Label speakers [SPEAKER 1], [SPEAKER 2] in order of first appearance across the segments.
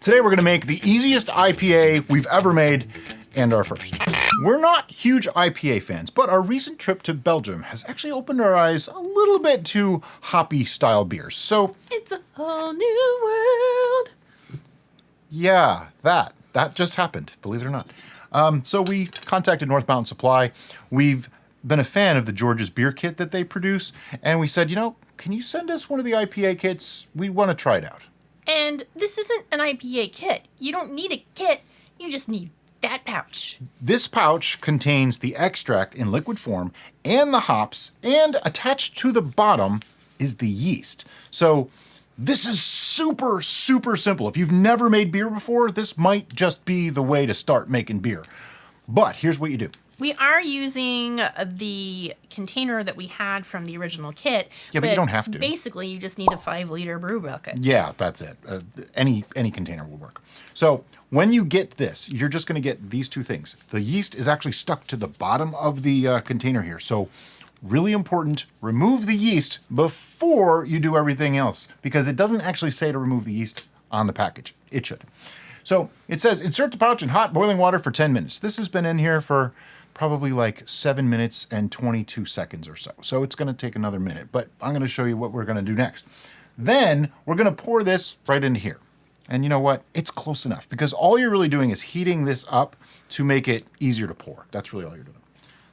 [SPEAKER 1] Today we're gonna make the easiest IPA we've ever made and our first. We're not huge IPA fans, but our recent trip to Belgium has actually opened our eyes a little bit to hoppy style beers. So
[SPEAKER 2] it's a whole new world.
[SPEAKER 1] Yeah, that just happened, believe it or not. So we contacted North Mountain Supply. We've been a fan of the George's beer kit that they produce, and we said, you know, can you send us one of the IPA kits? We want to try it out.
[SPEAKER 2] And this isn't an IPA kit. You don't need a kit. You just need that pouch.
[SPEAKER 1] This pouch contains the extract in liquid form and the hops, and attached to the bottom is the yeast. So this is super, super simple. If you've never made beer before, this might just be the way to start making beer. But here's what you do.
[SPEAKER 2] We are using the container that we had from the original kit.
[SPEAKER 1] Yeah, but you don't have to.
[SPEAKER 2] Basically, you just need a 5-liter brew bucket.
[SPEAKER 1] Yeah, that's it. Any container will work. So when you get this, you're just going to get these two things. The yeast is actually stuck to the bottom of the container here. So really important, remove the yeast before you do everything else, because it doesn't actually say to remove the yeast on the package. It should. So it says, insert the pouch in hot boiling water for 10 minutes. This has been in here for probably like 7 minutes and 22 seconds or so. So it's gonna take another minute, but I'm gonna show you what we're gonna do next. Then we're gonna pour this right into here. And you know what? It's close enough, because all you're really doing is heating this up to make it easier to pour. That's really all you're doing.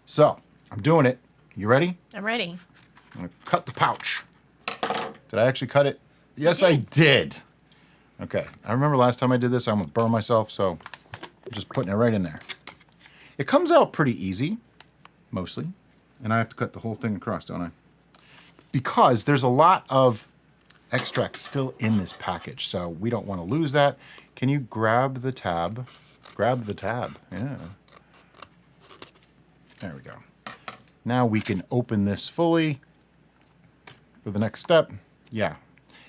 [SPEAKER 1] So I'm doing it. You ready?
[SPEAKER 2] I'm ready.
[SPEAKER 1] I'm gonna cut the pouch. Did I actually cut it? Yes, I did. Okay, I remember last time I did this, I'm gonna burn myself, so I'm just putting it right in there. It comes out pretty easy, mostly, and I have to cut the whole thing across, don't I? Because there's a lot of extract still in this package, so we don't want to lose that. Can you grab the tab? Grab the tab, yeah. There we go. Now we can open this fully for the next step. Yeah.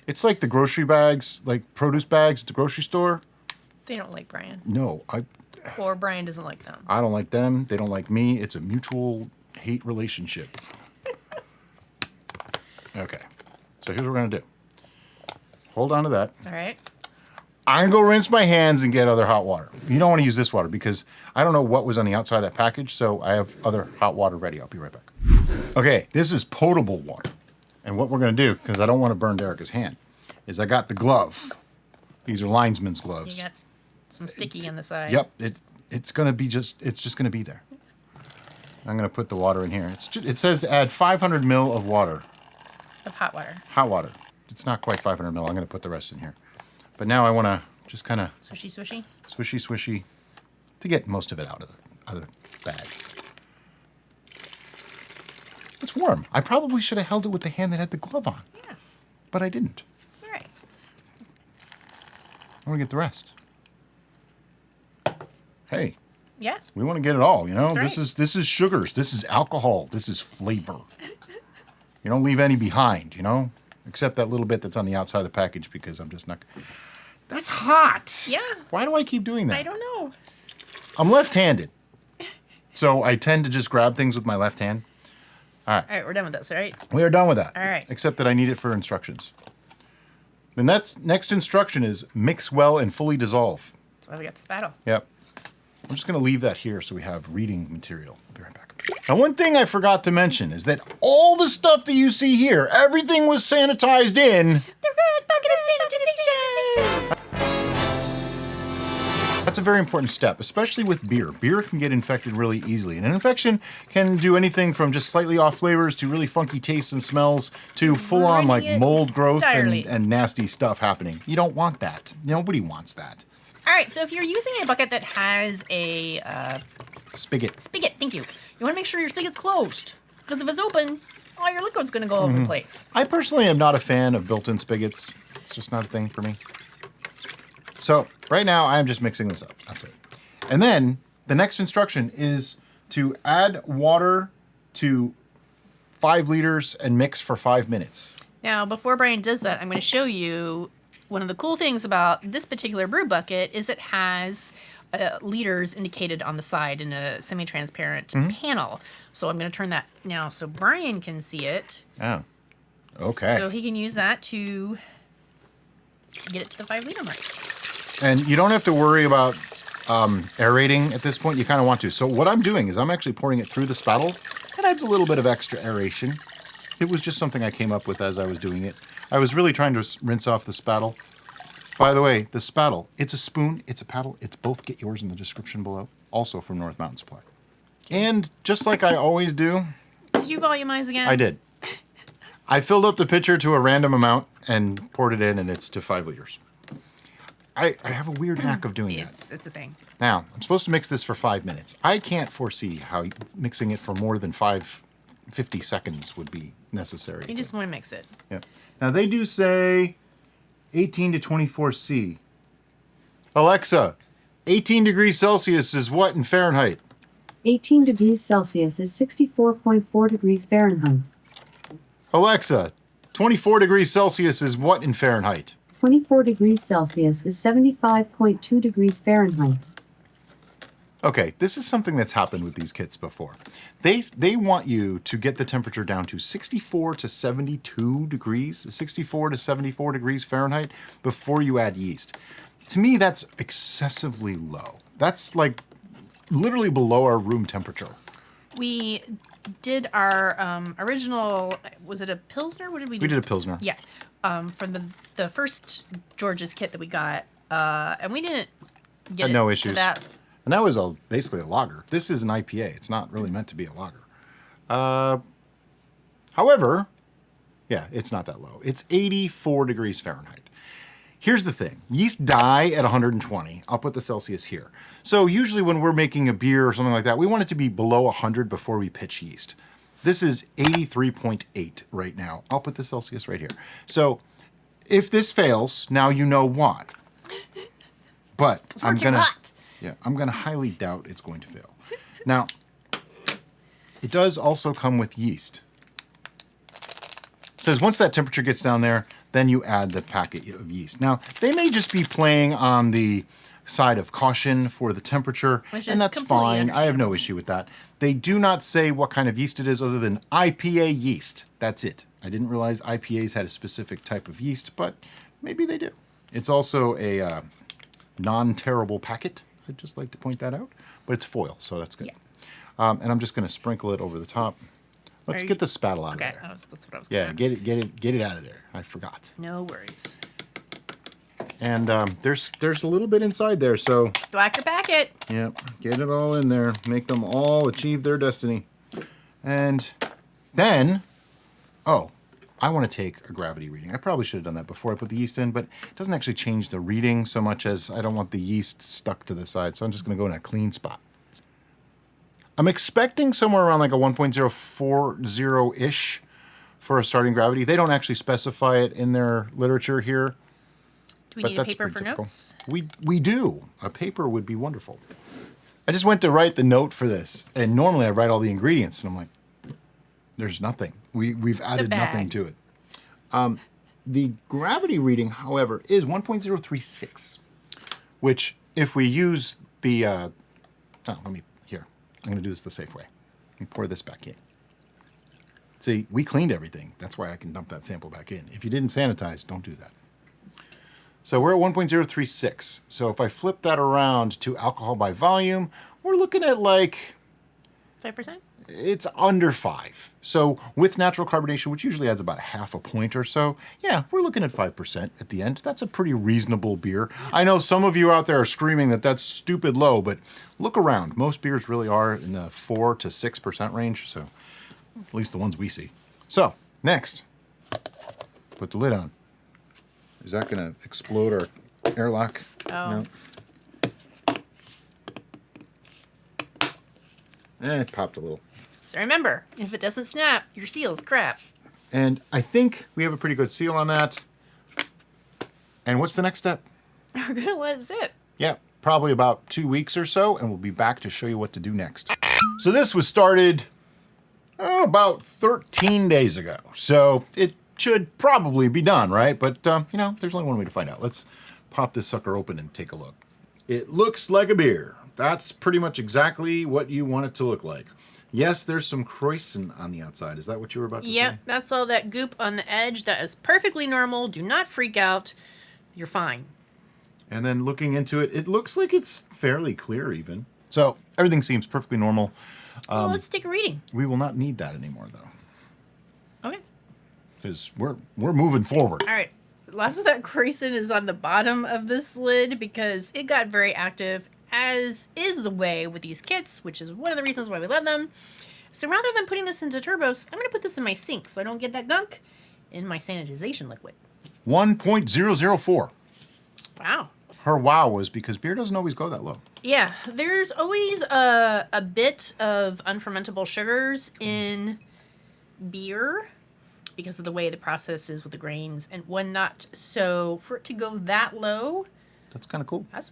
[SPEAKER 1] It's like the grocery bags, like produce bags at the grocery store.
[SPEAKER 2] They don't like Brian.
[SPEAKER 1] No,
[SPEAKER 2] Or Brian doesn't like them.
[SPEAKER 1] I don't like them. They don't like me. It's a mutual hate relationship. Okay. So here's what we're going to do. Hold on to that.
[SPEAKER 2] All right.
[SPEAKER 1] I'm going to go rinse my hands and get other hot water. You don't want to use this water because I don't know what was on the outside of that package, so I have other hot water ready. I'll be right back. Okay, this is potable water. And what we're going to do, because I don't want to burn Derica's hand, is I got the glove. These are linesman's gloves.
[SPEAKER 2] You got some sticky on the side.
[SPEAKER 1] Yep, it's going to be just going to be there. I'm going to put the water in here. It says to add 500 ml of water.
[SPEAKER 2] Of hot water.
[SPEAKER 1] Hot water. It's not quite 500 ml. I'm going to put the rest in here. But now I want to just kind of
[SPEAKER 2] swishy, swishy,
[SPEAKER 1] swishy, swishy, to get most of it out of the bag. It's warm. I probably should have held it with the hand that had the glove on.
[SPEAKER 2] Yeah.
[SPEAKER 1] But I didn't.
[SPEAKER 2] It's all right.
[SPEAKER 1] I want to get the rest. Hey.
[SPEAKER 2] Yeah.
[SPEAKER 1] We want to get it all, you know?
[SPEAKER 2] That's right.
[SPEAKER 1] This is sugars. This is alcohol. This is flavor. You don't leave any behind, you know? Except that little bit that's on the outside of the package, because I'm just not... That's hot!
[SPEAKER 2] Yeah.
[SPEAKER 1] Why do I keep doing that?
[SPEAKER 2] I don't know.
[SPEAKER 1] I'm left-handed. So I tend to just grab things with my left hand. All right.
[SPEAKER 2] All right, we're done with this, all right?
[SPEAKER 1] We are done with that.
[SPEAKER 2] All right.
[SPEAKER 1] Except that I need it for instructions. The next instruction is mix well and fully dissolve.
[SPEAKER 2] That's why we got the spattle.
[SPEAKER 1] Yep. I'm just going to leave that here so we have reading material. I'll be right back. Now, one thing I forgot to mention is that all the stuff that you see here, everything was sanitized in
[SPEAKER 2] The red bucket of sanitization!
[SPEAKER 1] That's a very important step, especially with beer. Beer can get infected really easily, and an infection can do anything from just slightly off flavors to really funky tastes and smells to full-on like mold growth and nasty stuff happening. You don't want that. Nobody wants that.
[SPEAKER 2] All right, so if you're using a bucket that has a
[SPEAKER 1] Spigot,
[SPEAKER 2] thank you. You want to make sure your spigot's closed, because if it's open, all your liquid's going to go all over the place.
[SPEAKER 1] I personally am not a fan of built-in spigots. It's just not a thing for me. So right now I'm just mixing this up. That's it. And then the next instruction is to add water to 5 liters and mix for 5 minutes.
[SPEAKER 2] Now, before Brian does that, I'm going to show you one of the cool things about this particular brew bucket is it has liters indicated on the side in a semi-transparent panel. So I'm going to turn that now so Brian can see it.
[SPEAKER 1] Oh, okay.
[SPEAKER 2] So he can use that to get it to the 5 liter mark.
[SPEAKER 1] And you don't have to worry about aerating at this point. You kind of want to. So what I'm doing is I'm actually pouring it through the spattle. That adds a little bit of extra aeration. It was just something I came up with as I was doing it. I was really trying to rinse off the spattle. By the way, the spattle, it's a spoon, it's a paddle, it's both. Get yours in the description below. Also from North Mountain Supply. And just like I always do.
[SPEAKER 2] Did you volumize again?
[SPEAKER 1] I did. I filled up the pitcher to a random amount and poured it in, and it's to 5 liters. I have a weird knack of doing that.
[SPEAKER 2] It's a thing.
[SPEAKER 1] Now, I'm supposed to mix this for 5 minutes. I can't foresee how mixing it for more than 50 seconds would be necessary.
[SPEAKER 2] You just want to mix it.
[SPEAKER 1] Yeah. Now, they do say 18 to 24 C. Alexa, 18 degrees Celsius is what in Fahrenheit?
[SPEAKER 3] 18 degrees Celsius is 64.4 degrees Fahrenheit.
[SPEAKER 1] Alexa, 24 degrees Celsius is what in Fahrenheit?
[SPEAKER 3] 24 degrees Celsius is 75.2 degrees Fahrenheit.
[SPEAKER 1] Okay, this is something that's happened with these kits before. They want you to get the temperature down to 64 to 72 degrees, 64 to 74 degrees Fahrenheit before you add yeast. To me, that's excessively low. That's like literally below our room temperature.
[SPEAKER 2] We did our original, was it a Pilsner? What did we do?
[SPEAKER 1] We did a Pilsner.
[SPEAKER 2] Yeah. From the first George's kit that we got. And we didn't get
[SPEAKER 1] Had no
[SPEAKER 2] to
[SPEAKER 1] issues.
[SPEAKER 2] that.
[SPEAKER 1] And that was basically a lager. This is an IPA. It's not really meant to be a lager. However, yeah, it's not that low. It's 84 degrees Fahrenheit. Here's the thing. Yeast die at 120. I'll put the Celsius here. So usually when we're making a beer or something like that, we want it to be below 100 before we pitch yeast. This is 83.8 right now. I'll put the Celsius right here. So if this fails, now you know why. But I'm gonna highly doubt it's going to fail. Now, it does also come with yeast. It says once that temperature gets down there, then you add the packet of yeast. Now, they may just be playing on the side of caution for the temperature, and that's fine. I have no issue with that. They do not say what kind of yeast it is other than IPA yeast. That's it. I didn't realize IPAs had a specific type of yeast, but maybe they do. It's also a non-terrible packet. I'd just like to point that out. But it's foil, so that's good. Yeah. And I'm just going to sprinkle it over the top. Let's get the spattle out of there.
[SPEAKER 2] Okay, that's what I was
[SPEAKER 1] Yeah, get it out of there. I forgot.
[SPEAKER 2] No worries.
[SPEAKER 1] And there's a little bit inside there, so
[SPEAKER 2] Thwack your packet.
[SPEAKER 1] yep, get it all in there. Make them all achieve their destiny. And then, I want to take a gravity reading. I probably should have done that before I put the yeast in, but it doesn't actually change the reading so much as I don't want the yeast stuck to the side, so I'm just going to go in a clean spot. I'm expecting somewhere around like a 1.040-ish for a starting gravity. They don't actually specify it in their literature here.
[SPEAKER 2] Do we need a paper for notes?
[SPEAKER 1] We do. A paper would be wonderful. I just went to write the note for this, and normally I write all the ingredients, and I'm like, there's nothing. We've added nothing to it. The gravity reading, however, is 1.036, which if we use the, I'm going to do this the safe way. Let me pour this back in. See, we cleaned everything. That's why I can dump that sample back in. If you didn't sanitize, don't do that. So we're at 1.036. So if I flip that around to alcohol by volume, we're looking at like
[SPEAKER 2] 5%?
[SPEAKER 1] It's under 5. So with natural carbonation, which usually adds about half a point or so, yeah, we're looking at 5% at the end. That's a pretty reasonable beer. I know some of you out there are screaming that that's stupid low, but look around. Most beers really are in the 4 to 6% range, so at least the ones we see. So next, put the lid on. Is that going to explode our airlock?
[SPEAKER 2] Oh.
[SPEAKER 1] No. It popped a little.
[SPEAKER 2] So remember, if it doesn't snap, your seal's crap.
[SPEAKER 1] And I think we have a pretty good seal on that. And what's the next step?
[SPEAKER 2] We're going to let it sit.
[SPEAKER 1] Yeah, probably about 2 weeks or so, and we'll be back to show you what to do next. So this was started about 13 days ago. So it should probably be done, right? But, there's only one way to find out. Let's pop this sucker open and take a look. It looks like a beer. That's pretty much exactly what you want it to look like. Yes, there's some croissant on the outside. Is that what you were about to say?
[SPEAKER 2] Yep, that's all that goop on the edge. That is perfectly normal. Do not freak out. You're fine.
[SPEAKER 1] And then looking into it, it looks like it's fairly clear even. So everything seems perfectly normal.
[SPEAKER 2] Well, let's take a reading.
[SPEAKER 1] We will not need that anymore, though,
[SPEAKER 2] Okay.
[SPEAKER 1] because we're moving forward.
[SPEAKER 2] All right. Lots of that creosote is on the bottom of this lid because it got very active, as is the way with these kits, which is one of the reasons why we love them. So rather than putting this into turbos, I'm going to put this in my sink so I don't get that gunk in my sanitization liquid.
[SPEAKER 1] 1.004.
[SPEAKER 2] Wow.
[SPEAKER 1] Her wow was because beer doesn't always go that low.
[SPEAKER 2] Yeah, there's always a bit of unfermentable sugars in beer because of the way the process is with the grains and whatnot. So for it to go that low,
[SPEAKER 1] That's kind of cool.
[SPEAKER 2] that's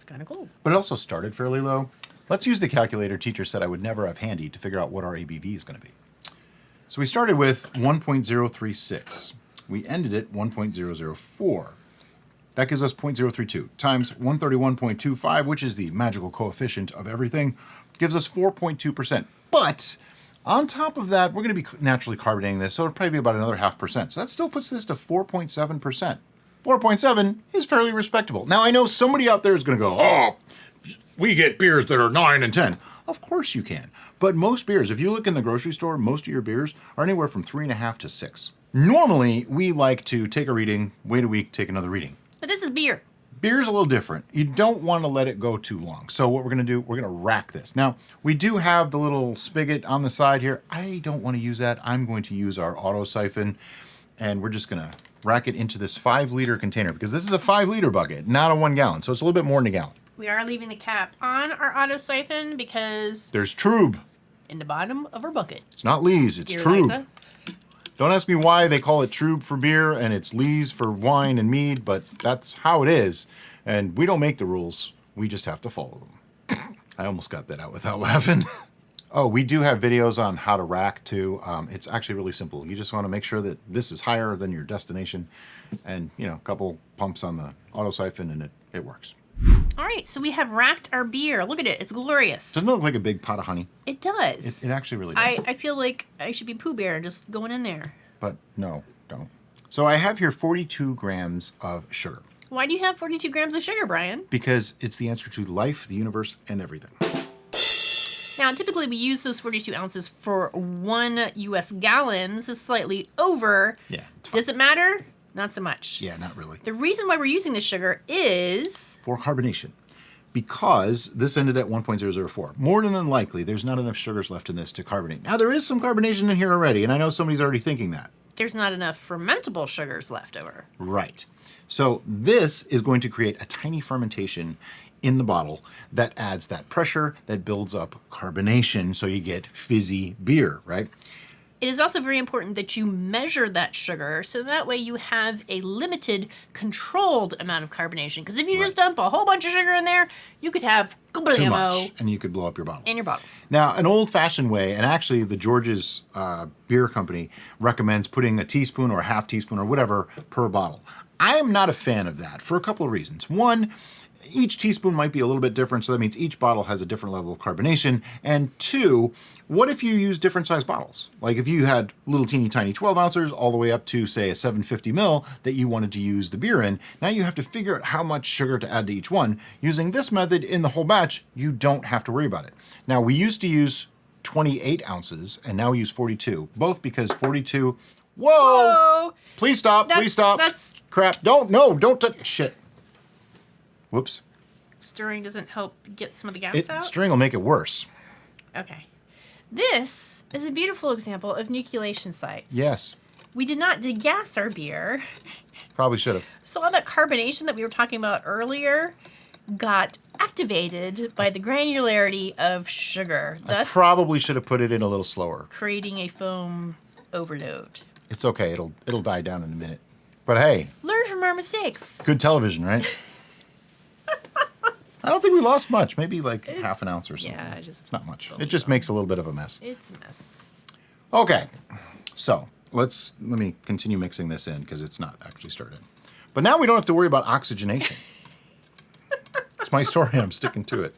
[SPEAKER 2] kind of cool.
[SPEAKER 1] But it also started fairly low. Let's use the calculator teacher said I would never have handy to figure out what our ABV is going to be. So we started with 1.036. We ended at 1.004. That gives us 0.032 times 131.25, which is the magical coefficient of everything, gives us 4.2%. But on top of that, we're going to be naturally carbonating this, so it'll probably be about another 0.5%. So that still puts this to 4.7%. 4.7 is fairly respectable. Now, I know somebody out there is going to go, oh, we get beers that are 9 and 10. Of course you can. But most beers, if you look in the grocery store, most of your beers are anywhere from 3.5 to 6. Normally, we like to take a reading, wait a week, take another reading.
[SPEAKER 2] But this is beer.
[SPEAKER 1] Beer's a little different. You don't want to let it go too long. So what we're going to do, we're going to rack this. Now, we do have the little spigot on the side here. I don't want to use that. I'm going to use our auto siphon, and we're just going to rack it into this 5-liter container because this is a 5-liter bucket, not a 1 gallon. So it's a little bit more than a gallon.
[SPEAKER 2] We are leaving the cap on our auto siphon because
[SPEAKER 1] There's Trube.
[SPEAKER 2] in the bottom of our bucket.
[SPEAKER 1] It's not Lee's, it's
[SPEAKER 2] Dear
[SPEAKER 1] Trube.
[SPEAKER 2] Liza,
[SPEAKER 1] Don't ask me why they call it Trube for beer and it's Lee's for wine and mead, but that's how it is. And we don't make the rules. We just have to follow them. I almost got that out without laughing. Oh, we do have videos on how to rack too. It's actually really simple. You just want to make sure that this is higher than your destination and, you know, a couple pumps on the auto siphon and it works.
[SPEAKER 2] All right, so we have racked our beer. Look at it. It's glorious.
[SPEAKER 1] Doesn't it look like a big pot of honey?
[SPEAKER 2] It does.
[SPEAKER 1] It actually really does.
[SPEAKER 2] I feel like I should be Pooh Bear just going in there.
[SPEAKER 1] But no, don't. So I have here 42 grams of sugar
[SPEAKER 2] Why do you have 42 grams of sugar, Brian?
[SPEAKER 1] because it's the answer to life, the universe, and everything.
[SPEAKER 2] Now, typically we use those 42 ounces for 1 U.S. gallon. This is slightly over.
[SPEAKER 1] Yeah, it's fine.
[SPEAKER 2] Does it matter? Not so much.
[SPEAKER 1] Yeah, not really.
[SPEAKER 2] The reason why we're using this sugar is...
[SPEAKER 1] For carbonation. Because this ended at 1.004. More than likely, there's not enough sugars left in this to carbonate. Now, there is some carbonation in here already, and I know somebody's already thinking that.
[SPEAKER 2] there's not enough fermentable sugars left over.
[SPEAKER 1] Right. So this is going to create a tiny fermentation in the bottle that adds that pressure that builds up carbonation, so you get fizzy beer, right?
[SPEAKER 2] It is also very important that you measure that sugar so that way you have a limited, controlled amount of carbonation. Because if you just dump a whole bunch of sugar in there, you could have
[SPEAKER 1] Too
[SPEAKER 2] ammo
[SPEAKER 1] much, and you could blow up your bottle.
[SPEAKER 2] in your bottles.
[SPEAKER 1] Now, an old-fashioned way, and actually the George's beer company recommends putting a teaspoon or a half teaspoon or whatever per bottle. I am not a fan of that for a couple of reasons. One, each teaspoon might be a little bit different, so that means each bottle has a different level of carbonation. And two, what if you use different size bottles? Like if you had little teeny tiny 12 ounces all the way up to, say, a 750 ml that you wanted to use the beer in, now you have to figure out how much sugar to add to each one. Using this method in the whole batch, you don't have to worry about it. Now, we used to use 28 ounces, and now we use 42, both because 42... Whoa!
[SPEAKER 2] Whoa!
[SPEAKER 1] Please stop, please stop.
[SPEAKER 2] That's...
[SPEAKER 1] Crap, don't touch... Shit. Whoops.
[SPEAKER 2] Stirring doesn't help get some of the gas out?
[SPEAKER 1] Stirring will make it worse.
[SPEAKER 2] Okay. This is a beautiful example of nucleation sites.
[SPEAKER 1] Yes.
[SPEAKER 2] We did not degas our beer.
[SPEAKER 1] Probably should have.
[SPEAKER 2] So all that carbonation that we were talking about earlier got activated by the granularity of sugar, thus
[SPEAKER 1] Probably should have put it in a little slower.
[SPEAKER 2] creating a foam overload.
[SPEAKER 1] It's okay. It'll die down in a minute. But hey,
[SPEAKER 2] Learn from our mistakes.
[SPEAKER 1] good television, right? I don't think we lost much. Maybe like half an ounce or something.
[SPEAKER 2] Yeah,
[SPEAKER 1] It's not much. It just makes a little bit of a mess.
[SPEAKER 2] it's a mess.
[SPEAKER 1] Okay. So let me continue mixing this in because it's not actually started. But now we don't have to worry about oxygenation. It's my story. I'm sticking to it.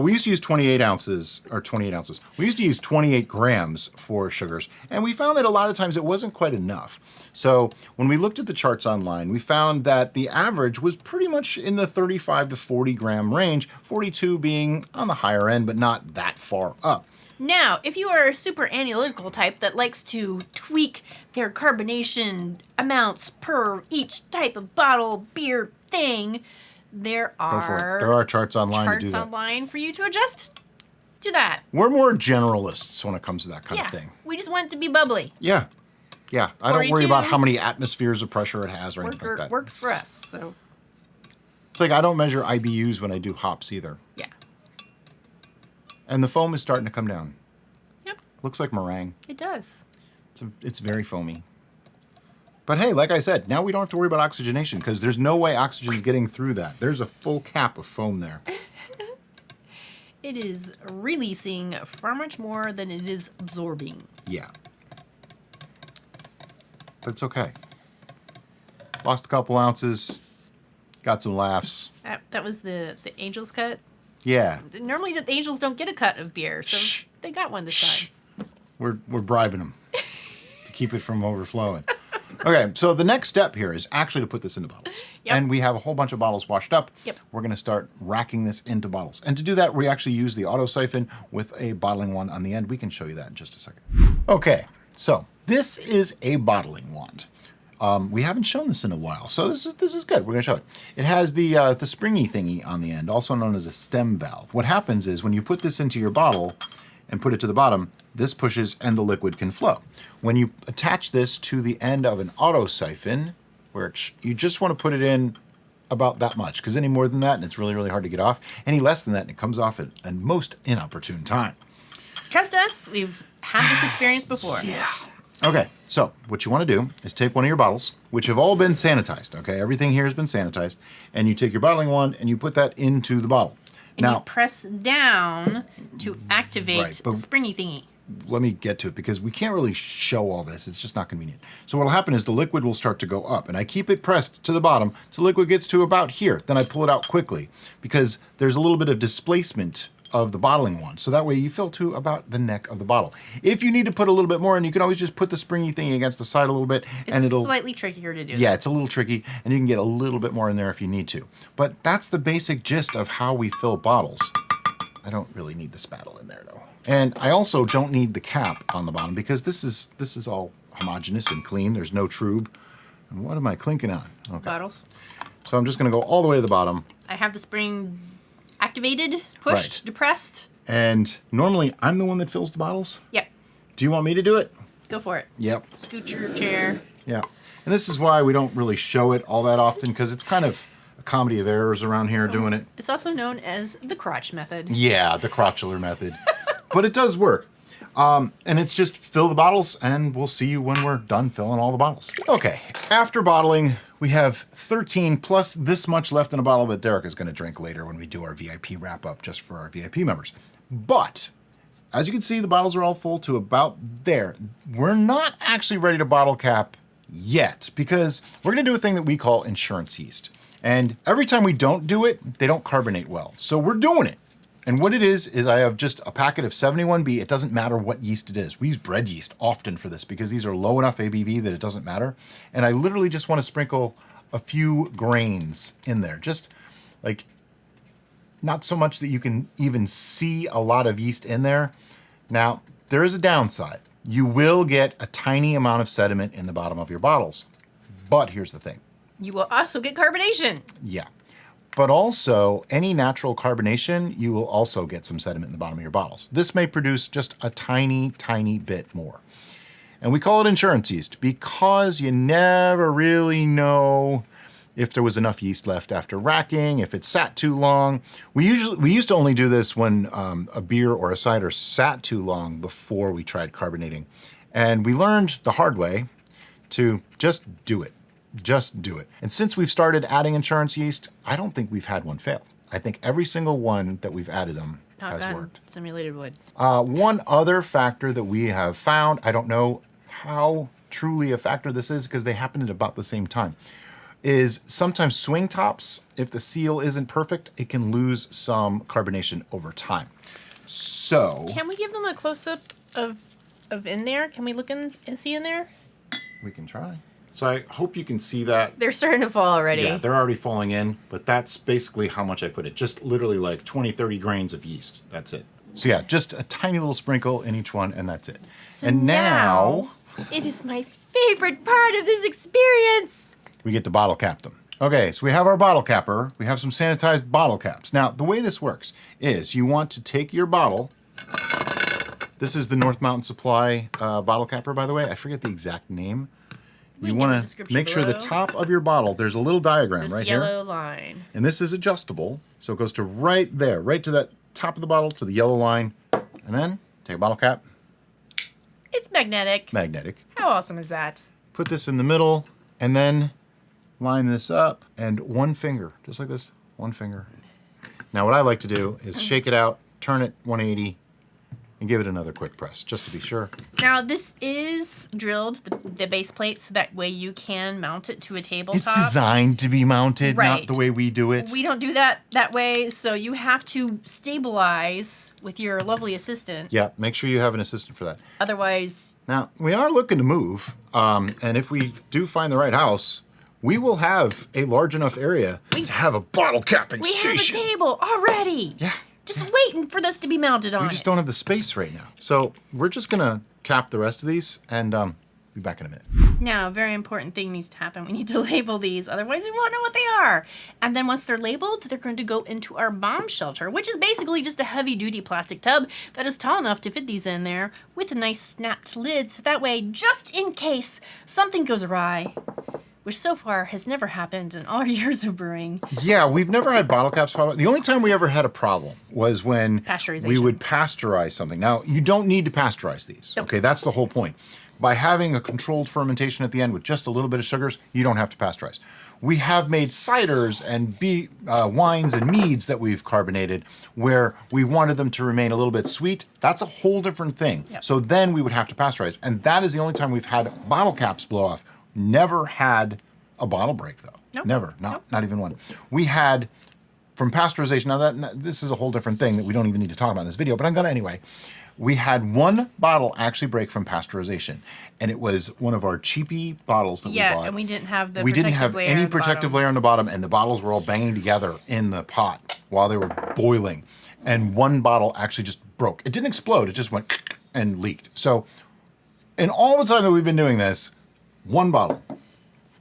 [SPEAKER 1] We used to use 28 ounces, or 28 ounces. We used to use 28 grams for sugars, and we found that a lot of times it wasn't quite enough. So when we looked at the charts online, we found that the average was pretty much in the 35 to 40 gram range, 42 being on the higher end, but not that far up.
[SPEAKER 2] Now, if you are a super analytical type that likes to tweak their carbonation amounts per each type of bottle, beer, thing, there
[SPEAKER 1] Go for it.
[SPEAKER 2] are
[SPEAKER 1] There are charts online to do
[SPEAKER 2] charts
[SPEAKER 1] that.
[SPEAKER 2] online for you to adjust to that.
[SPEAKER 1] We're more generalists when it comes to that kind of thing.
[SPEAKER 2] We just want it to be bubbly.
[SPEAKER 1] Yeah. Yeah. I don't worry
[SPEAKER 2] 42.
[SPEAKER 1] about how many atmospheres of pressure it has or anything like that.
[SPEAKER 2] Works for us. So
[SPEAKER 1] It's like I don't measure IBUs when I do hops either.
[SPEAKER 2] yeah.
[SPEAKER 1] And the foam is starting to come down.
[SPEAKER 2] Yep.
[SPEAKER 1] Looks like meringue.
[SPEAKER 2] It does.
[SPEAKER 1] It's very foamy. But hey, like I said, now we don't have to worry about oxygenation because there's no way oxygen's getting through that. There's a full cap of foam there.
[SPEAKER 2] It is releasing far much more than it is absorbing.
[SPEAKER 1] Yeah. But it's okay. Lost a couple ounces. Got some laughs.
[SPEAKER 2] That was the Angels cut.
[SPEAKER 1] Yeah.
[SPEAKER 2] Normally the Angels don't get a cut of beer, so
[SPEAKER 1] Shh.
[SPEAKER 2] they got one this
[SPEAKER 1] Shh.
[SPEAKER 2] time.
[SPEAKER 1] We're bribing them to keep it from overflowing. Okay, so the next step here is actually to put this into bottles.
[SPEAKER 2] Yep.
[SPEAKER 1] And we have a whole bunch of bottles washed up.
[SPEAKER 2] Yep.
[SPEAKER 1] We're going to start racking this into bottles. And to do that, we actually use the auto siphon with a bottling wand on the end. We can show you that in just a second. Okay, so this is a bottling wand. We haven't shown this in a while, so this is good. We're going to show it. It has the springy thingy on the end, also known as a stem valve. What happens is when you put this into your bottle and put it to the bottom, this pushes and the liquid can flow. When you attach this to the end of an auto siphon, which you just want to put it in about that much, because any more than that, and it's really, really hard to get off. Any less than that, and it comes off at a most inopportune time.
[SPEAKER 2] Trust us, we've had this experience before.
[SPEAKER 1] Yeah. Okay, so what you want to do is take one of your bottles, which have all been sanitized, okay? Everything here has been sanitized, and you take your bottling wand and you put that into the bottle.
[SPEAKER 2] And
[SPEAKER 1] Now,
[SPEAKER 2] you press down to activate
[SPEAKER 1] Right, but-
[SPEAKER 2] the springy thingy.
[SPEAKER 1] let me get to it because we can't really show all this. It's just not convenient. So what'll happen is the liquid will start to go up, and I keep it pressed to the bottom so the liquid gets to about here. Then I pull it out quickly because there's a little bit of displacement of the bottling wand. So that way you fill to about the neck of the bottle. If you need to put a little bit more in, you can always just put the springy thingy against the side a little bit, and
[SPEAKER 2] It's
[SPEAKER 1] it'll
[SPEAKER 2] slightly trickier to do.
[SPEAKER 1] yeah, it's a little tricky, and you can get a little bit more in there if you need to. But that's the basic gist of how we fill bottles. I don't really need the spattle in there, though. And I also don't need the cap on the bottom because this is all homogeneous and clean. There's no trube. And what am I clinking on? Okay.
[SPEAKER 2] Bottles.
[SPEAKER 1] So I'm just going to go all the way to the bottom.
[SPEAKER 2] I have the spring activated, pushed,
[SPEAKER 1] Right.
[SPEAKER 2] depressed.
[SPEAKER 1] And normally I'm the one that fills the bottles.
[SPEAKER 2] Yep.
[SPEAKER 1] Do you want me to do it?
[SPEAKER 2] Go for it.
[SPEAKER 1] Yep.
[SPEAKER 2] Scoot your chair.
[SPEAKER 1] Yeah. And this is why we don't really show it all that often because it's kind of a comedy of errors around here doing it.
[SPEAKER 2] It's also known as the crotch method.
[SPEAKER 1] Yeah, the crotchular method. But it does work. And it's just fill the bottles, and we'll see you when we're done filling all the bottles. Okay, after bottling, we have 13 plus this much left in a bottle that Derica is going to drink later when we do our VIP wrap-up just for our VIP members. But, as you can see, the bottles are all full to about there. We're not actually ready to bottle cap yet, because we're going to do a thing that we call insurance yeast. And every time we don't do it, they don't carbonate well. So we're doing it. And what it is I have just a packet of 71B. It doesn't matter what yeast it is. We use bread yeast often for this because these are low enough ABV that it doesn't matter. And I literally just want to sprinkle a few grains in there. Just like, not so much that you can even see a lot of yeast in there. Now, there is a downside. You will get a tiny amount of sediment in the bottom of your bottles. But here's the thing.
[SPEAKER 2] You will also get carbonation.
[SPEAKER 1] Yeah. But also, any natural carbonation, you will also get some sediment in the bottom of your bottles. This may produce just a tiny, tiny bit more. And we call it insurance yeast because you never really know if there was enough yeast left after racking, if it sat too long. We used to only do this when a beer or a cider sat too long before we tried carbonating. And we learned the hard way to just do it. Just do it. And since we've started adding insurance yeast, I don't think we've had one fail. I think every single one that we've added them has worked.
[SPEAKER 2] Simulated wood.
[SPEAKER 1] One other factor that we have found, I don't know how truly a factor this is because they happened at about the same time. is sometimes swing tops, if the seal isn't perfect, it can lose some carbonation over time. So
[SPEAKER 2] Can we give them a close-up of in there? Can we look in and see in there?
[SPEAKER 1] we can try. So I hope you can see that.
[SPEAKER 2] They're starting to fall already.
[SPEAKER 1] Yeah, they're already falling in, but that's basically how much I put it. Just literally like 20, 30 grains of yeast. That's it. So yeah, just a tiny little sprinkle in each one, and that's it.
[SPEAKER 2] So
[SPEAKER 1] and now
[SPEAKER 2] it is my favorite part of this experience.
[SPEAKER 1] we get to bottle cap them. Okay, so we have our bottle capper. We have some sanitized bottle caps. Now, the way this works is you want to take your bottle. This is the North Mountain Supply bottle capper, by the way. I forget the exact name. You want to make sure the top of your bottle, there's a little diagram
[SPEAKER 2] This
[SPEAKER 1] right here.
[SPEAKER 2] yellow line.
[SPEAKER 1] And this is adjustable. So it goes to right there, right to that top of the bottle, to the yellow line. And then take a bottle cap,
[SPEAKER 2] It's magnetic.
[SPEAKER 1] magnetic.
[SPEAKER 2] How awesome is that?
[SPEAKER 1] Put this in the middle, and then line this up, and one finger, just like this, one finger. Now what I like to do is shake it out, turn it 180, and give it another quick press, just to be sure.
[SPEAKER 2] Now, this is drilled, the base plate, so that way you can mount it to a tabletop.
[SPEAKER 1] It's designed to be mounted, not
[SPEAKER 2] Right.
[SPEAKER 1] the way we do it.
[SPEAKER 2] We don't do that way, so you have to stabilize with your lovely assistant.
[SPEAKER 1] Yeah, make sure you have an assistant for that.
[SPEAKER 2] Otherwise,
[SPEAKER 1] Now, we are looking to move, and if we do find the right house, we will have a large enough area to have a bottle capping
[SPEAKER 2] we
[SPEAKER 1] station.
[SPEAKER 2] have a table already.
[SPEAKER 1] Yeah.
[SPEAKER 2] Just waiting for this to be mounted on
[SPEAKER 1] We just don't have the space right now. So we're just going to cap the rest of these and be back in a minute.
[SPEAKER 2] Now, a very important thing needs to happen. We need to label these, otherwise we won't know what they are. And then once they're labeled, they're going to go into our bomb shelter, which is basically just a heavy-duty plastic tub that is tall enough to fit these in there with a nice snapped lid, so that way, just in case something goes awry, which so far has never happened in all our years of brewing.
[SPEAKER 1] Yeah, we've never had bottle caps pop up. The only time we ever had a problem was when
[SPEAKER 2] Pasteurization.
[SPEAKER 1] we would pasteurize something. Now, you don't need to pasteurize these.
[SPEAKER 2] Nope.
[SPEAKER 1] Okay, that's the whole point. By having a controlled fermentation at the end with just a little bit of sugars, you don't have to pasteurize. We have made ciders and wines and meads that we've carbonated where we wanted them to remain a little bit sweet. That's a whole different thing.
[SPEAKER 2] Yep.
[SPEAKER 1] So then we would have to pasteurize. And that is the only time we've had bottle caps blow off. Never had a bottle break, though.
[SPEAKER 2] Nope.
[SPEAKER 1] Never. Not even one. We had, from pasteurization, now this is a whole different thing that we don't even need to talk about in this video, but I'm going to anyway. We had one bottle actually break from pasteurization, and it was one of our cheapy bottles that we bought.
[SPEAKER 2] Yeah, and we didn't have the
[SPEAKER 1] We didn't
[SPEAKER 2] protective
[SPEAKER 1] have
[SPEAKER 2] layer
[SPEAKER 1] any
[SPEAKER 2] on the
[SPEAKER 1] protective
[SPEAKER 2] bottom.
[SPEAKER 1] layer on the bottom, and the bottles were all banging together in the pot while they were boiling. And one bottle actually just broke. It didn't explode, it just went and leaked. So, in all the time that we've been doing this, one bottle.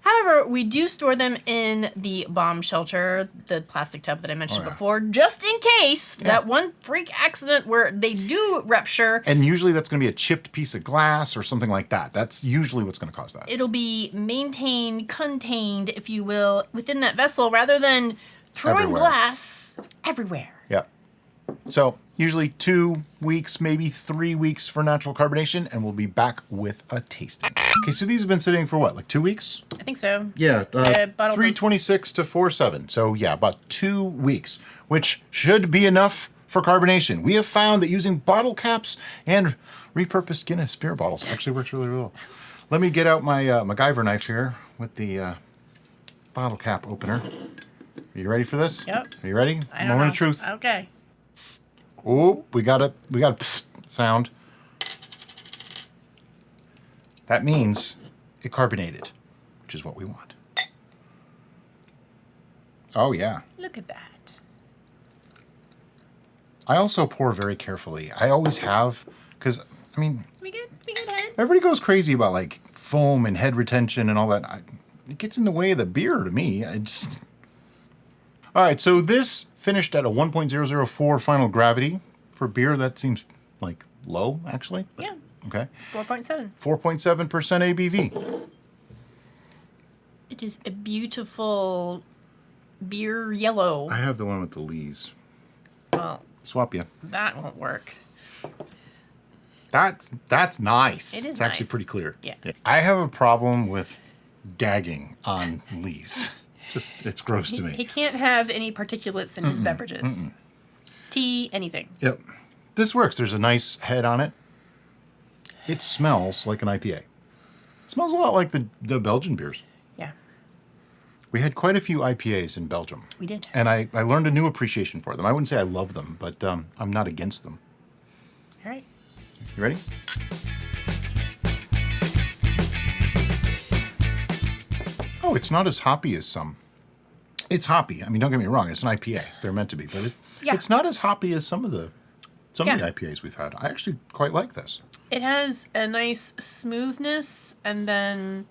[SPEAKER 2] However, we do store them in the bomb shelter, the plastic tub that I mentioned before, just in case that one freak accident where they do rupture.
[SPEAKER 1] And usually that's going to be a chipped piece of glass or something like that. That's usually what's going to cause that.
[SPEAKER 2] It'll be maintained, contained, if you will, within that vessel rather than throwing
[SPEAKER 1] Everywhere.
[SPEAKER 2] glass everywhere.
[SPEAKER 1] Yeah. So usually 2 weeks, maybe 3 weeks for natural carbonation, and we'll be back with a tasting. Okay, so these have been sitting for what, like 2 weeks?
[SPEAKER 2] I think so.
[SPEAKER 1] Yeah,
[SPEAKER 2] bottle
[SPEAKER 1] 326 to 47. So yeah, about 2 weeks, which should be enough for carbonation. We have found that using bottle caps and repurposed Guinness beer bottles actually works really well. Let me get out my MacGyver knife here with the bottle cap opener. Are you ready for this?
[SPEAKER 2] Yep.
[SPEAKER 1] Are you ready?
[SPEAKER 2] I don't
[SPEAKER 1] Moment
[SPEAKER 2] know.
[SPEAKER 1] of truth.
[SPEAKER 2] Okay.
[SPEAKER 1] Oh, we got a sound. That means it carbonated, which is what we want. Oh yeah.
[SPEAKER 2] Look at that.
[SPEAKER 1] I also pour very carefully. I always have, because I mean,
[SPEAKER 2] We good? We good, head?
[SPEAKER 1] everybody goes crazy about like foam and head retention and all that. It gets in the way of the beer to me. All right, so this finished at a 1.004 final gravity. For beer, that seems like low, actually.
[SPEAKER 2] Yeah.
[SPEAKER 1] Okay.
[SPEAKER 2] 4.7.
[SPEAKER 1] 4.7% ABV.
[SPEAKER 2] It is a beautiful beer yellow.
[SPEAKER 1] I have the one with the lees.
[SPEAKER 2] Well,
[SPEAKER 1] Swap you.
[SPEAKER 2] that won't work.
[SPEAKER 1] That's nice.
[SPEAKER 2] It is
[SPEAKER 1] It's actually
[SPEAKER 2] nice.
[SPEAKER 1] pretty clear.
[SPEAKER 2] Yeah.
[SPEAKER 1] I have a problem with gagging on lees. Just it's gross to
[SPEAKER 2] He
[SPEAKER 1] me.
[SPEAKER 2] can't have any particulates in his beverages. Tea, anything.
[SPEAKER 1] Yep. This works. There's a nice head on it. It smells like an IPA. It smells a lot like the Belgian beers.
[SPEAKER 2] Yeah.
[SPEAKER 1] We had quite a few IPAs in Belgium.
[SPEAKER 2] We did.
[SPEAKER 1] And I learned a new appreciation for them. I wouldn't say I love them, but I'm not against them.
[SPEAKER 2] All right.
[SPEAKER 1] You ready? Oh, it's not as hoppy as some. It's hoppy. I mean, don't get me wrong. It's an IPA. They're meant to be, but it's not as hoppy as some of the IPAs we've had. I actually quite like this.
[SPEAKER 2] It has a nice smoothness, and then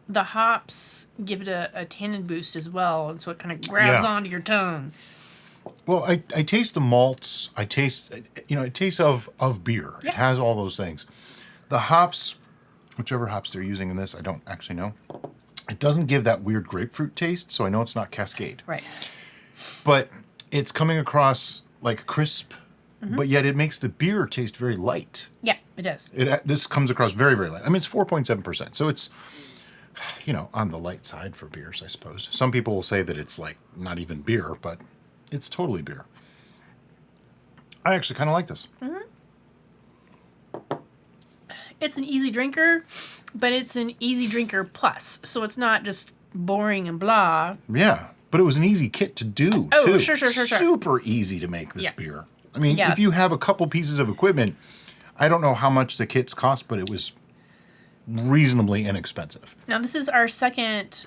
[SPEAKER 2] the hops give it a tannin boost as well, and so it kind of grabs onto your tongue.
[SPEAKER 1] Well, I taste the malts. I taste, it tastes of beer.
[SPEAKER 2] Yeah.
[SPEAKER 1] It has all those things. The hops, whichever hops they're using in this, I don't actually know. It doesn't give that weird grapefruit taste, so I know it's not Cascade.
[SPEAKER 2] Right.
[SPEAKER 1] But it's coming across like crisp, but yet it makes the beer taste very light.
[SPEAKER 2] Yeah, it does.
[SPEAKER 1] This comes across very, very light. I mean, it's 4.7%, so it's, on the light side for beers, I suppose. Some people will say that it's like not even beer, but it's totally beer. I actually kind of like this.
[SPEAKER 2] It's an easy drinker, but it's an easy drinker plus. So it's not just boring and blah.
[SPEAKER 1] Yeah, but it was an easy kit to do,
[SPEAKER 2] Oh,
[SPEAKER 1] too.
[SPEAKER 2] sure.
[SPEAKER 1] Super easy to make this beer. I mean,
[SPEAKER 2] Yeah.
[SPEAKER 1] if you have a couple pieces of equipment, I don't know how much the kits cost, but it was reasonably inexpensive.
[SPEAKER 2] Now, this is our second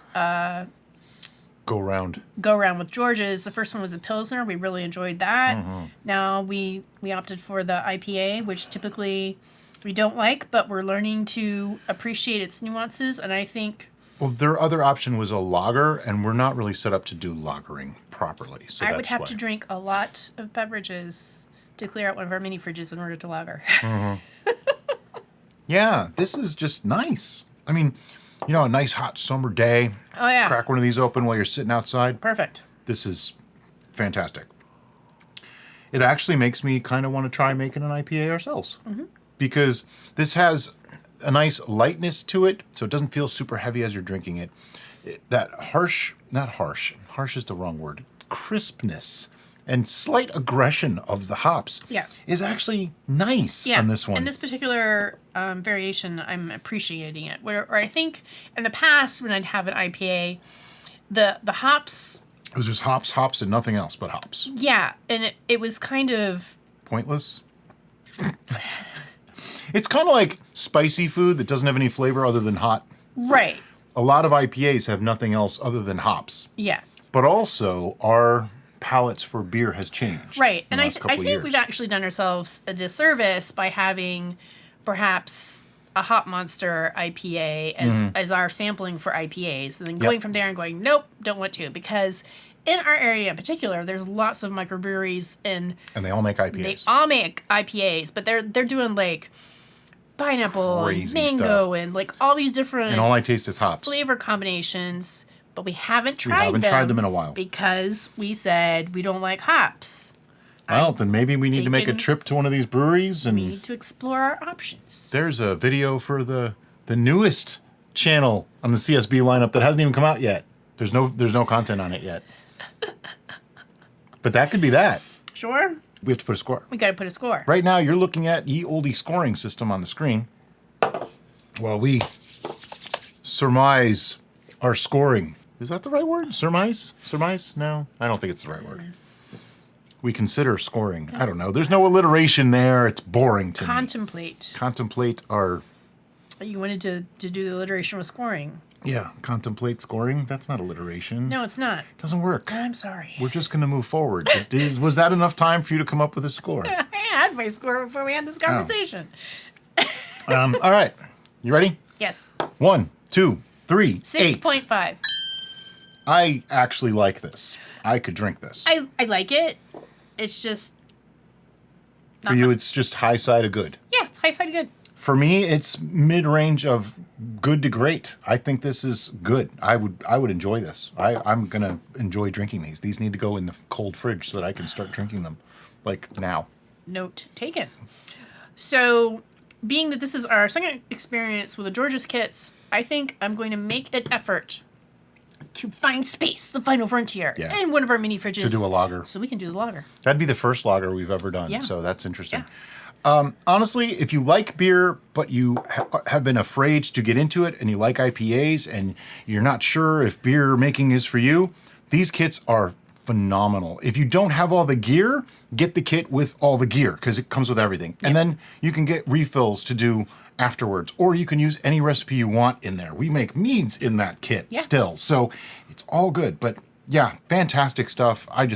[SPEAKER 1] Go round.
[SPEAKER 2] go-around with George's. The first one was a Pilsner. We really enjoyed that. Now, we opted for the IPA, which typically we don't like, but we're learning to appreciate its nuances, and I think...
[SPEAKER 1] Well, their other option was a lager, and we're not really set up to do lagering properly. So
[SPEAKER 2] I would
[SPEAKER 1] that's
[SPEAKER 2] have
[SPEAKER 1] why.
[SPEAKER 2] to drink a lot of beverages to clear out one of our mini fridges in order to lager.
[SPEAKER 1] Yeah, this is just nice. I mean, a nice hot summer day.
[SPEAKER 2] Oh, yeah.
[SPEAKER 1] Crack one of these open while you're sitting outside.
[SPEAKER 2] Perfect.
[SPEAKER 1] This is fantastic. It actually makes me kind of want to try making an IPA ourselves. Because this has a nice lightness to it, so it doesn't feel super heavy as you're drinking it. Harsh is the wrong word, crispness and slight aggression of the hops is actually nice on this one.
[SPEAKER 2] In this particular variation, I'm appreciating it. Where I think in the past, when I'd have an IPA, the hops...
[SPEAKER 1] It was just hops, and nothing else but hops.
[SPEAKER 2] Yeah, and it was kind of...
[SPEAKER 1] Pointless? It's kind of like spicy food that doesn't have any flavor other than hot.
[SPEAKER 2] Right.
[SPEAKER 1] A lot of IPAs have nothing else other than hops.
[SPEAKER 2] Yeah.
[SPEAKER 1] But also, our palates for beer has changed.
[SPEAKER 2] Right.
[SPEAKER 1] In
[SPEAKER 2] And
[SPEAKER 1] the
[SPEAKER 2] I
[SPEAKER 1] last couple
[SPEAKER 2] think
[SPEAKER 1] years.
[SPEAKER 2] we've actually done ourselves a disservice by having perhaps a Hop Monster IPA as our sampling for IPAs, and then going from there and going, nope, don't want to, because in our area in particular, there's lots of microbreweries, and
[SPEAKER 1] they all make IPAs.
[SPEAKER 2] they all make IPAs, but they're doing like pineapple
[SPEAKER 1] Crazy
[SPEAKER 2] and mango
[SPEAKER 1] stuff.
[SPEAKER 2] and like all these different
[SPEAKER 1] And all I taste is hops.
[SPEAKER 2] flavor combinations, but we haven't tried
[SPEAKER 1] We haven't tried them in a while.
[SPEAKER 2] because we said we don't like hops.
[SPEAKER 1] Well, then maybe we need to make a
[SPEAKER 2] thinking
[SPEAKER 1] trip to one of these breweries, and
[SPEAKER 2] We need to explore our options.
[SPEAKER 1] there's a video for the newest channel on the CSB lineup that hasn't even come out yet. There's no content on it yet. But that could be that.
[SPEAKER 2] Sure,
[SPEAKER 1] We have to put a score.
[SPEAKER 2] we got to put a score.
[SPEAKER 1] Right now, you're looking at ye olde scoring system on the screen. While we surmise our scoring. Is that the right word? Surmise? Surmise? No, I don't think it's the right word. We consider scoring. I don't know. There's no alliteration there. It's boring to me.
[SPEAKER 2] Contemplate.
[SPEAKER 1] Contemplate our...
[SPEAKER 2] You wanted to do the alliteration with scoring.
[SPEAKER 1] Yeah, contemplate scoring. That's not alliteration.
[SPEAKER 2] No, it's not.
[SPEAKER 1] Doesn't work.
[SPEAKER 2] I'm sorry.
[SPEAKER 1] We're just going to move forward. Was that enough time for you to come up with a score?
[SPEAKER 2] I had my score before we had this conversation.
[SPEAKER 1] All right. You ready?
[SPEAKER 2] Yes.
[SPEAKER 1] 1, 2, 3, 8.
[SPEAKER 2] 6.5.
[SPEAKER 1] I actually like this. I could drink this.
[SPEAKER 2] I like it. It's just...
[SPEAKER 1] For you, it's just high side of good.
[SPEAKER 2] Yeah, it's high side good.
[SPEAKER 1] For me, it's mid-range of good to great. I think this is good. I would enjoy this. I'm going to enjoy drinking these. These need to go in the cold fridge so that I can start drinking them, like now.
[SPEAKER 2] Note taken. So, being that this is our second experience with the George's kits, I think I'm going to make an effort to find space, the final frontier, in one of our mini fridges.
[SPEAKER 1] To do a lager.
[SPEAKER 2] So we can do the lager.
[SPEAKER 1] That'd be the first lager we've ever done,
[SPEAKER 2] Yeah.
[SPEAKER 1] so that's interesting. Honestly, if you like beer, but you have been afraid to get into it and you like IPAs and you're not sure if beer making is for you, these kits are phenomenal. If you don't have all the gear, get the kit with all the gear because it comes with everything. And then you can get refills to do afterwards, or you can use any recipe you want in there. We make meads in that kit still, so it's all good. But yeah, fantastic stuff. I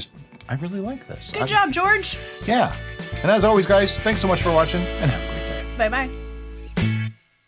[SPEAKER 1] really like this.
[SPEAKER 2] Good job, George.
[SPEAKER 1] Yeah. And as always, guys, thanks so much for watching and have a great day.
[SPEAKER 2] Bye-bye.